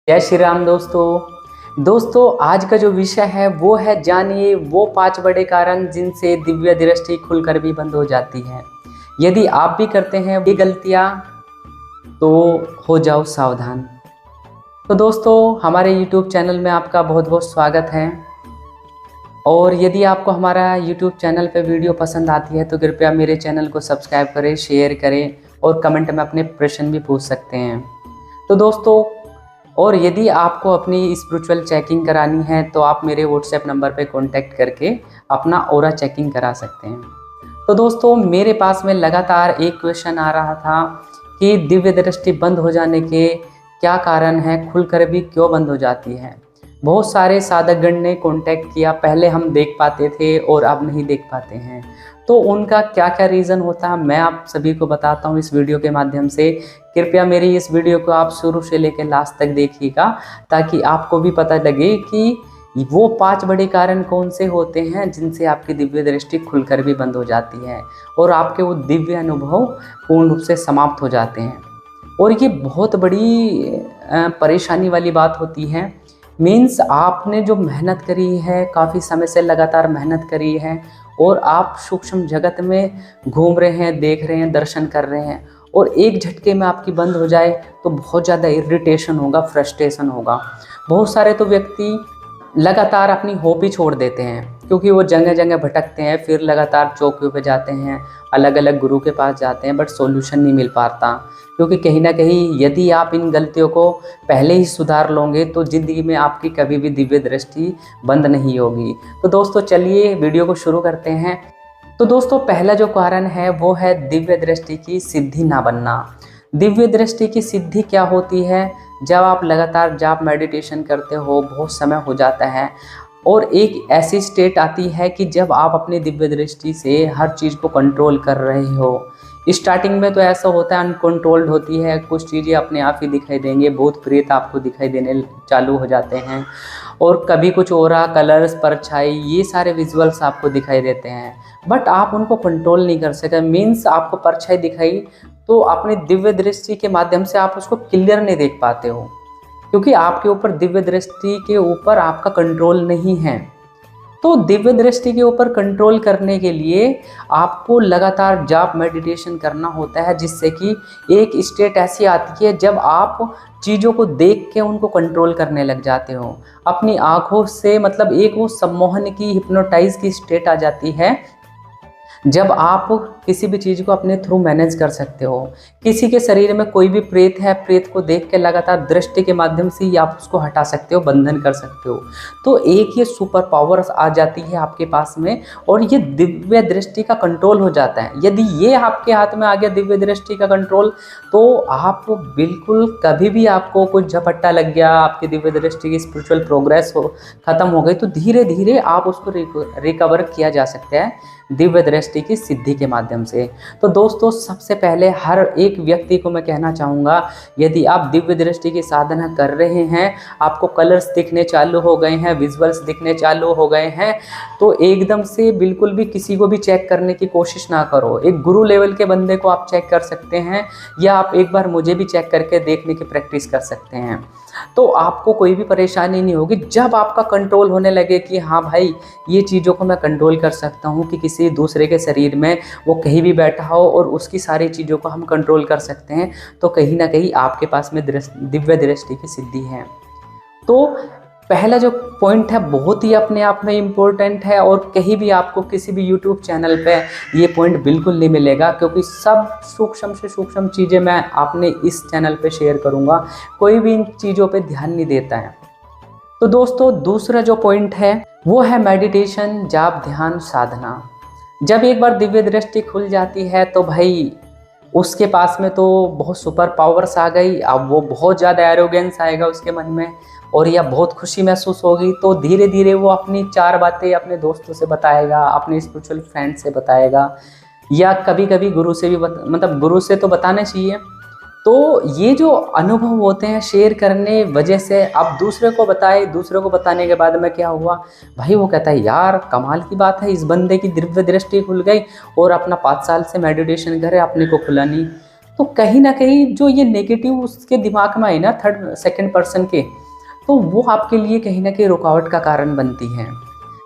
जय श्री राम दोस्तों आज का जो विषय है वो है जानिए वो 5 बड़े कारण जिनसे दिव्य दृष्टि खुलकर भी बंद हो जाती है। यदि आप भी करते हैं ये गलतियां तो हो जाओ सावधान। तो दोस्तों हमारे YouTube चैनल में आपका बहुत बहुत स्वागत है। और यदि आपको हमारा YouTube चैनल पे वीडियो पसंद आती है तो कृपया मेरे चैनल को सब्सक्राइब करें, शेयर करें और कमेंट में अपने प्रश्न भी पूछ सकते हैं। तो दोस्तों और यदि आपको अपनी स्पिरिचुअल चेकिंग करानी है तो आप मेरे व्हाट्सएप नंबर पे कांटेक्ट करके अपना ऑरा चेकिंग करा सकते हैं। तो दोस्तों मेरे पास में लगातार एक क्वेश्चन आ रहा था कि दिव्य दृष्टि बंद हो जाने के क्या कारण है, खुलकर भी क्यों बंद हो जाती है। बहुत सारे साधकगण ने कांटेक्ट किया, पहले हम देख पाते थे और अब नहीं देख पाते हैं, तो उनका क्या क्या रीज़न होता है मैं आप सभी को बताता हूँ इस वीडियो के माध्यम से। कृपया मेरी इस वीडियो को आप शुरू से लेकर लास्ट तक देखिएगा ताकि आपको भी पता लगे कि वो 5 बड़े कारण कौन से होते हैं जिनसे आपकी दिव्य दृष्टि खुलकर भी बंद हो जाती है और आपके वो दिव्य अनुभव पूर्ण रूप से समाप्त हो जाते हैं। और ये बहुत बड़ी परेशानी वाली बात होती है। मीन्स आपने जो मेहनत करी है, काफ़ी समय से लगातार मेहनत करी है और आप सूक्ष्म जगत में घूम रहे हैं, देख रहे हैं, दर्शन कर रहे हैं और एक झटके में आपकी बंद हो जाए तो बहुत ज़्यादा इरिटेशन होगा, फ्रस्ट्रेशन होगा। बहुत सारे तो व्यक्ति लगातार अपनी होप ही छोड़ देते हैं क्योंकि वो जगह जगह भटकते हैं, फिर लगातार चौकियों पे जाते हैं, अलग अलग गुरु के पास जाते हैं, बट सॉल्यूशन नहीं मिल पाता। क्योंकि कहीं ना कहीं यदि आप इन गलतियों को पहले ही सुधार लोगे तो ज़िंदगी में आपकी कभी भी दिव्य दृष्टि बंद नहीं होगी। तो दोस्तों चलिए वीडियो को शुरू करते हैं। तो दोस्तों पहला जो कारण है वो है दिव्य दृष्टि की सिद्धि ना बनना। दिव्य दृष्टि की सिद्धि क्या होती है? जब आप लगातार जाप मेडिटेशन करते हो, बहुत समय हो जाता है और एक ऐसी स्टेट आती है कि जब आप अपनी दिव्य दृष्टि से हर चीज़ को कंट्रोल कर रहे हो। स्टार्टिंग में तो ऐसा होता है, अनकंट्रोल्ड होती है, कुछ चीज़ें अपने आप ही दिखाई देंगे, भूत प्रेत आपको दिखाई देने चालू हो जाते हैं और कभी कुछ ओरा, कलर्स, परछाई, ये सारे विजुअल्स आपको दिखाई देते हैं, बट आप उनको कंट्रोल नहीं कर सके। मीन्स आपको परछाई दिखाई तो अपनी दिव्य दृष्टि के माध्यम से आप उसको क्लियर नहीं देख पाते हो क्योंकि आपके ऊपर दिव्य दृष्टि के ऊपर आपका कंट्रोल नहीं है। तो दिव्य दृष्टि के ऊपर कंट्रोल करने के लिए आपको लगातार जाप मेडिटेशन करना होता है, जिससे कि एक स्टेट ऐसी आती है जब आप चीज़ों को देख के उनको कंट्रोल करने लग जाते हो अपनी आँखों से। मतलब एक वो सम्मोहन की, हिप्नोटाइज की स्टेट आ जाती है जब आप किसी भी चीज़ को अपने थ्रू मैनेज कर सकते हो। किसी के शरीर में कोई भी प्रेत है, प्रेत को देख के लगातार दृष्टि के माध्यम से ही आप उसको हटा सकते हो, बंधन कर सकते हो। तो एक ये सुपर पावर आ जाती है आपके पास में और ये दिव्य दृष्टि का कंट्रोल हो जाता है। यदि ये आपके हाथ में आ गया दिव्य दृष्टि का कंट्रोल तो आप बिल्कुल कभी भी आपको कुछ झपट्टा लग गया, आपकी दिव्य दृष्टि की स्पिरिचुअल प्रोग्रेस खत्म हो गई तो धीरे धीरे आप उसको रिकवर किया जा सकता है दिव्य दृष्टि की सिद्धि के माध्यम से। तो दोस्तों सबसे पहले हर एक व्यक्ति को मैं कहना चाहूँगा, यदि आप दिव्य दृष्टि की साधना कर रहे हैं, आपको कलर्स दिखने चालू हो गए हैं, विजुअल्स दिखने चालू हो गए हैं, तो एकदम से बिल्कुल भी किसी को भी चेक करने की कोशिश ना करो। एक गुरु लेवल के बंदे को आप चेक कर सकते हैं या आप एक बार मुझे भी चेक करके देखने की प्रैक्टिस कर सकते हैं, तो आपको कोई भी परेशानी नहीं होगी। जब आपका कंट्रोल होने लगे कि हाँ भाई ये चीज़ों को मैं कंट्रोल कर सकता हूँ कि किसी दूसरे के शरीर में वो कहीं भी बैठा हो और उसकी सारी चीज़ों को हम कंट्रोल कर सकते हैं, तो कहीं ना कहीं आपके पास में दिव्य दृष्टि की सिद्धि है। तो पहला जो पॉइंट है बहुत ही अपने आप में इम्पोर्टेंट है और कहीं भी आपको किसी भी यूट्यूब चैनल पे ये पॉइंट बिल्कुल नहीं मिलेगा क्योंकि सब सूक्ष्म से सूक्ष्म चीज़ें मैं आपने इस चैनल पे शेयर करूँगा। कोई भी इन चीज़ों पे ध्यान नहीं देता है। तो दोस्तों दूसरा जो पॉइंट है वो है मेडिटेशन, जाप, ध्यान, साधना। जब एक बार दिव्य दृष्टि खुल जाती है तो भाई उसके पास में तो बहुत सुपर पावर्स आ गई। अब वो बहुत ज़्यादा एरोगेंस आएगा उसके मन में और या बहुत खुशी महसूस होगी। तो धीरे धीरे वो अपनी 4 बातें अपने दोस्तों से बताएगा, अपने स्पिरिचुअल फ्रेंड से बताएगा या कभी कभी गुरु से भी मतलब गुरु से तो बताना चाहिए। तो ये जो अनुभव होते हैं शेयर करने वजह से अब दूसरे को बताए, दूसरे को बताने के बाद में क्या हुआ भाई, वो कहता है यार कमाल की बात है, इस बंदे की दिव्य दृष्टि खुल गई और अपना 5 साल से मेडिटेशन करे, अपने को खुला नहीं। तो कहीं ना कहीं जो ये नेगेटिव उसके दिमाग में आई ना थर्ड सेकंड पर्सन के, तो वो आपके लिए कहीं ना कहीं रुकावट का कारण बनती है।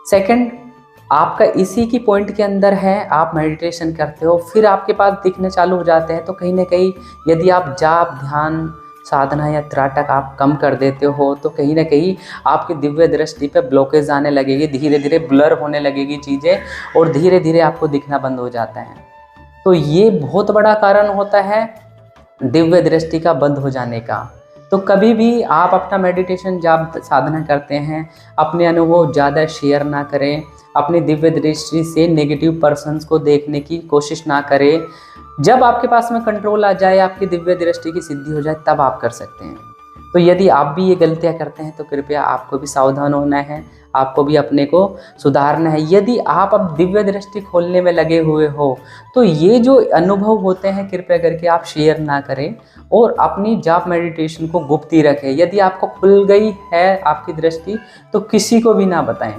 सेकंड, आपका इसी की पॉइंट के अंदर है, आप मेडिटेशन करते हो फिर आपके पास दिखने चालू हो जाते हैं, तो कहीं ना कहीं यदि आप जाप ध्यान साधना या त्राटक आप कम कर देते हो तो कहीं ना कहीं आपकी दिव्य दृष्टि पे ब्लॉकेज आने लगेगी, धीरे धीरे ब्लर होने लगेगी चीज़ें और धीरे धीरे आपको दिखना बंद हो जाता है। तो ये बहुत बड़ा कारण होता है दिव्य दृष्टि का बंद हो जाने का। तो कभी भी आप अपना मेडिटेशन जब साधना करते हैं अपने अनुभव ज़्यादा शेयर ना करें, अपनी दिव्य दृष्टि से नेगेटिव पर्सन्स को देखने की कोशिश ना करें। जब आपके पास में कंट्रोल आ जाए, आपकी दिव्य दृष्टि की सिद्धि हो जाए, तब आप कर सकते हैं। तो यदि आप भी ये गलतियां करते हैं तो कृपया आपको भी सावधान होना है, आपको भी अपने को सुधारना है। यदि आप अब दिव्य दृष्टि खोलने में लगे हुए हो तो ये जो अनुभव होते हैं कृपया करके आप शेयर ना करें और अपनी जाप मेडिटेशन को गुप्त ही रखें। यदि आपको खुल गई है आपकी दृष्टि तो किसी को भी ना बताएं,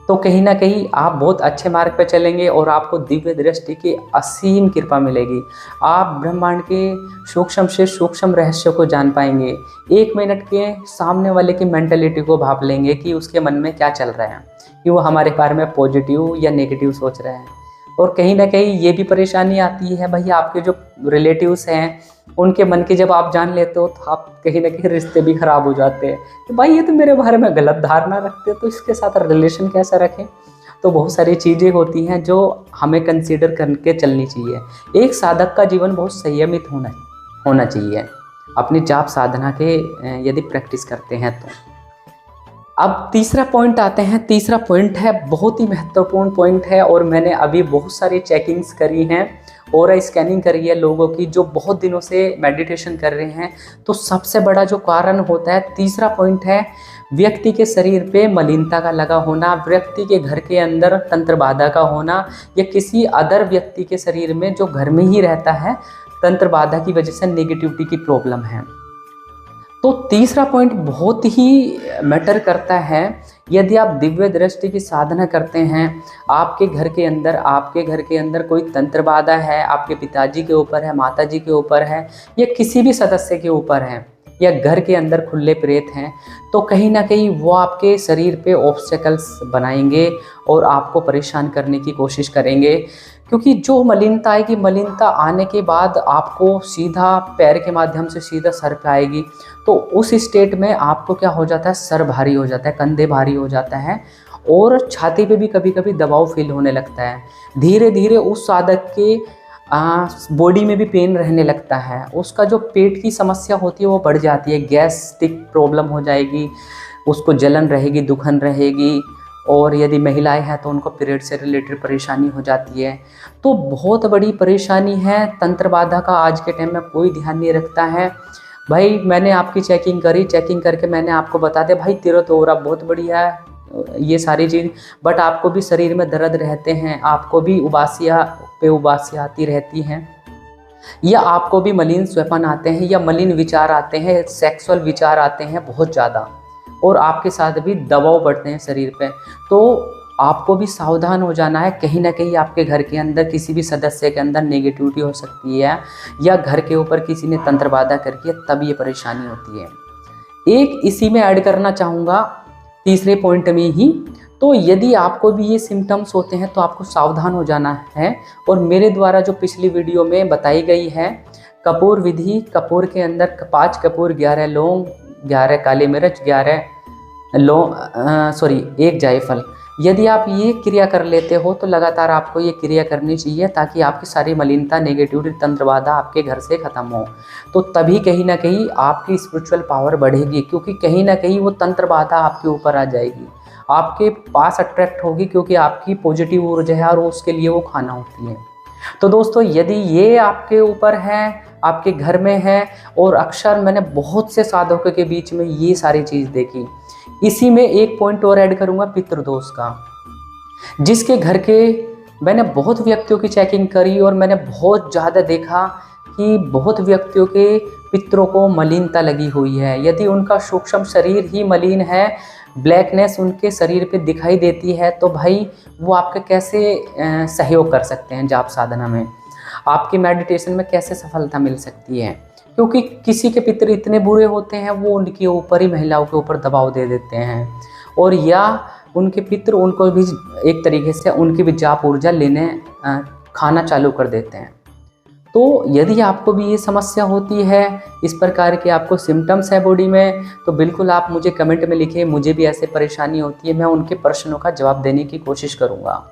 तो कहीं ना कहीं आप बहुत अच्छे मार्ग पर चलेंगे और आपको दिव्य दृष्टि की असीम कृपा मिलेगी। आप ब्रह्मांड के सूक्ष्म से सूक्ष्म रहस्य को जान पाएंगे। 1 मिनट के सामने वाले की मेंटलिटी को भाप लेंगे कि उसके मन में क्या चल रहा है, कि वो हमारे बारे में पॉजिटिव या नेगेटिव सोच रहे हैं। और कहीं ना कहीं ये भी परेशानी आती है भाई, आपके जो रिलेटिव्स हैं उनके मन की जब आप जान लेते हो तो आप कहीं ना कहीं रिश्ते भी खराब हो जाते हैं कि भाई ये तो मेरे बारे में गलत धारणा रखते हैं, तो इसके साथ रिलेशन कैसा रखें। तो बहुत सारी चीज़ें होती हैं जो हमें कंसीडर करके चलनी चाहिए। एक साधक का जीवन बहुत संयमित होना चाहिए अपनी जाप साधना के यदि प्रैक्टिस करते हैं तो। अब तीसरा पॉइंट आते हैं। तीसरा पॉइंट है बहुत ही महत्वपूर्ण पॉइंट है और मैंने अभी बहुत सारी चेकिंग्स करी हैं और स्कैनिंग करी है लोगों की जो बहुत दिनों से मेडिटेशन कर रहे हैं। तो सबसे बड़ा जो कारण होता है, तीसरा पॉइंट है व्यक्ति के शरीर पे मलिनता का लगा होना, व्यक्ति के घर के अंदर तंत्र बाधा का होना या किसी अदर व्यक्ति के शरीर में जो घर में ही रहता है तंत्र बाधा की वजह से नेगेटिविटी की प्रॉब्लम है। तो तीसरा पॉइंट बहुत ही मैटर करता है। यदि आप दिव्य दृष्टि की साधना करते हैं, आपके घर के अंदर कोई तंत्र बाधा है, आपके पिताजी के ऊपर है, माताजी के ऊपर है या किसी भी सदस्य के ऊपर है या घर के अंदर खुले प्रेत हैं, तो कहीं ना कहीं वो आपके शरीर पे ऑब्स्टेकल्स बनाएंगे और आपको परेशान करने की कोशिश करेंगे। क्योंकि जो मलिनता आएगी, मलिनता आने के बाद आपको सीधा पैर के माध्यम से सीधा सर पे आएगी, तो उस स्टेट में आपको क्या हो जाता है, सर भारी हो जाता है, कंधे भारी हो जाता है और छाती पे भी कभी कभी दबाव फील होने लगता है। धीरे धीरे उस साधक के बॉडी में भी पेन रहने लगता है, उसका जो पेट की समस्या होती है वो बढ़ जाती है, गैस्ट्रिक प्रॉब्लम हो जाएगी, उसको जलन रहेगी, दुखन रहेगी। और यदि महिलाएं हैं तो उनको पीरियड से रिलेटेड परेशानी हो जाती है। तो बहुत बड़ी परेशानी है। तंत्र बाधा का आज के टाइम में कोई ध्यान नहीं रखता है। भाई मैंने आपकी चेकिंग करी, चेकिंग करके मैंने आपको बता दिया भाई तेरा तो ओरा बहुत बढ़िया है, ये सारी चीज़, बट आपको भी शरीर में दर्द रहते हैं, आपको भी उबासियाँ आती रहती हैं, या आपको भी मलिन स्वप्न आते हैं या मलिन विचार आते हैं, सेक्सुअल विचार आते हैं बहुत ज़्यादा, और आपके साथ भी दबाव बढ़ते हैं शरीर पे। तो आपको भी सावधान हो जाना है। कहीं ना कहीं आपके घर के अंदर किसी भी सदस्य के अंदर नेगेटिविटी हो सकती है या घर के ऊपर किसी ने तंत्र बाधा करके तब ये परेशानी होती है। एक इसी में ऐड करना चाहूँगा तीसरे पॉइंट में ही, तो यदि आपको भी ये सिम्टम्स होते हैं तो आपको सावधान हो जाना है। और मेरे द्वारा जो पिछली वीडियो में बताई गई है कपूर विधि, कपूर के अंदर 5 कपूर, 11 लौंग, 11 काली मिर्च, 1 जायफल, यदि आप ये क्रिया कर लेते हो तो लगातार आपको ये क्रिया करनी चाहिए ताकि आपकी सारी मलिनता, नेगेटिविटी, तंत्र बाधा आपके घर से ख़त्म हो। तो तभी कहीं ना कहीं आपकी स्पिरिचुअल पावर बढ़ेगी, क्योंकि कहीं ना कहीं वो तंत्र बाधा आपके ऊपर आ जाएगी, आपके पास अट्रैक्ट होगी, क्योंकि आपकी पॉजिटिव ऊर्जा है और उसके लिए वो खाना होती है। तो दोस्तों यदि ये आपके ऊपर है, आपके घर में है, और अक्सर मैंने बहुत से साधकों के बीच में ये सारी चीज़ देखी। इसी में एक पॉइंट और ऐड करूँगा पितृदोष का, जिसके घर के मैंने बहुत व्यक्तियों की चेकिंग करी और मैंने बहुत ज़्यादा देखा कि बहुत व्यक्तियों के पितरों को मलिनता लगी हुई है। यदि उनका सूक्ष्म शरीर ही मलिन है, ब्लैकनेस उनके शरीर पे दिखाई देती है, तो भाई वो आपका कैसे सहयोग कर सकते हैं जाप साधना में। आपकी मेडिटेशन में कैसे सफलता मिल सकती है। क्योंकि किसी के पितर इतने बुरे होते हैं, वो उनके ऊपर ही, महिलाओं के ऊपर दबाव दे देते हैं, और या उनके पितर उनको भी एक तरीके से उनकी भी जाप ऊर्जा लेने खाना चालू कर देते हैं। तो यदि आपको भी ये समस्या होती है, इस प्रकार के आपको सिम्टम्स है बॉडी में, तो बिल्कुल आप मुझे कमेंट में लिखिए। मुझे भी ऐसे परेशानी होती है, मैं उनके प्रश्नों का जवाब देने की कोशिश करूँगा।